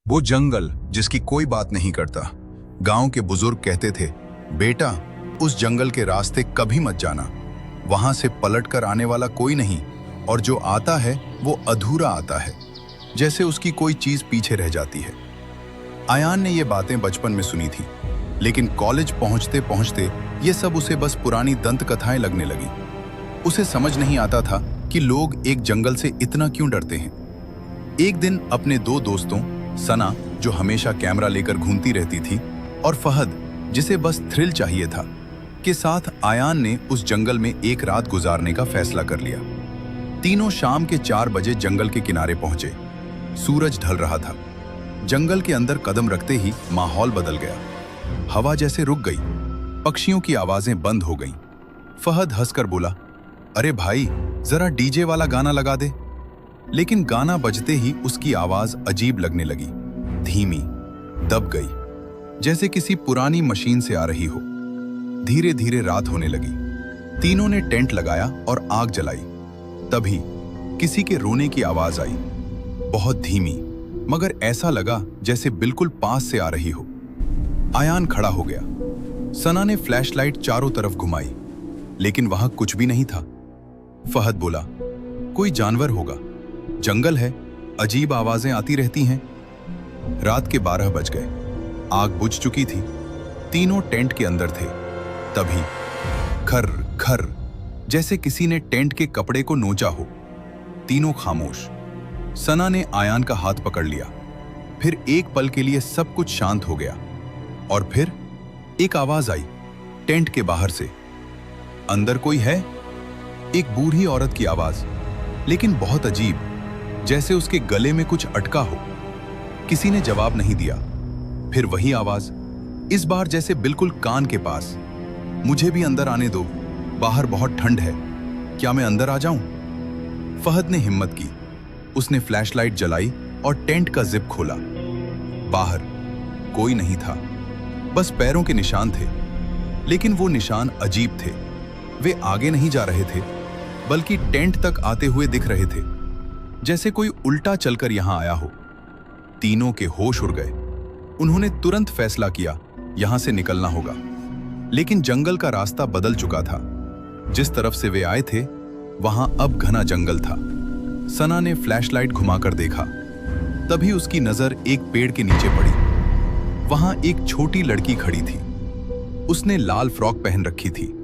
वो जंगल जिसकी कोई बात नहीं करता। गांव के बुजुर्ग कहते थे, बेटा उस जंगल के रास्ते कभी मत जाना, वहां से पलट कर आने वाला कोई नहीं, और जो आता है वो अधूरा आता है, जैसे उसकी कोई चीज पीछे रह जाती है। आयान ने ये बातें बचपन में सुनी थी, लेकिन कॉलेज पहुंचते पहुंचते ये सब उसे बस पुरानी दंत कथाएं लगने लगी। उसे समझ नहीं आता था कि लोग एक जंगल से इतना क्यों डरते हैं। एक दिन अपने दो दोस्तों, सना जो हमेशा कैमरा लेकर घूमती रहती थी, और फहद जिसे बस थ्रिल चाहिए था, के साथ आयान ने उस जंगल में एक रात गुजारने का फैसला कर लिया। तीनों शाम के 4 बजे जंगल के किनारे पहुंचे। सूरज ढल रहा था। जंगल के अंदर कदम रखते ही माहौल बदल गया। हवा जैसे रुक गई, पक्षियों की आवाजें बंद हो गईं। फहद हंसकर बोला, अरे भाई जरा डीजे वाला गाना लगा दे। लेकिन गाना बजते ही उसकी आवाज अजीब लगने लगी, धीमी, दब गई, जैसे किसी पुरानी मशीन से आ रही हो। धीरे धीरे रात होने लगी। तीनों ने टेंट लगाया और आग जलाई। तभी किसी के रोने की आवाज आई, बहुत धीमी, मगर ऐसा लगा जैसे बिल्कुल पास से आ रही हो। आयान खड़ा हो गया। सना ने फ्लैशलाइट चारों तरफ घुमाई, लेकिन वहां कुछ भी नहीं था। फहद बोला, कोई जानवर होगा, जंगल है, अजीब आवाजें आती रहती हैं। रात के 12 बज गए। आग बुझ चुकी थी। तीनों टेंट के अंदर थे। तभी खर खर, जैसे किसी ने टेंट के कपड़े को नोचा हो। तीनों खामोश। सना ने आयान का हाथ पकड़ लिया। फिर एक पल के लिए सब कुछ शांत हो गया, और फिर एक आवाज आई टेंट के बाहर से, अंदर कोई है? एक बूढ़ी औरत की आवाज, लेकिन बहुत अजीब, जैसे उसके गले में कुछ अटका हो। किसी ने जवाब नहीं दिया। फिर वही आवाज, इस बार जैसे बिल्कुल कान के पास, मुझे भी अंदर आने दो, बाहर बहुत ठंड है, क्या मैं अंदर आ जाऊं? फहद ने हिम्मत की। उसने फ्लैशलाइट जलाई और टेंट का जिप खोला। बाहर कोई नहीं था, बस पैरों के निशान थे। लेकिन वो निशान अजीब थे। वे आगे नहीं जा रहे थे, बल्कि टेंट तक आते हुए दिख रहे थे, जैसे कोई उल्टा चलकर यहां आया हो। तीनों के होश उड़ गए। उन्होंने तुरंत फैसला किया, यहां से निकलना होगा। लेकिन जंगल का रास्ता बदल चुका था। जिस तरफ से वे आए थे, वहां अब घना जंगल था। सना ने फ्लैशलाइट घुमाकर देखा। तभी उसकी नजर एक पेड़ के नीचे पड़ी। वहां एक छोटी लड़की खड़ी थी। उसने लाल फ्रॉक पहन रखी थी।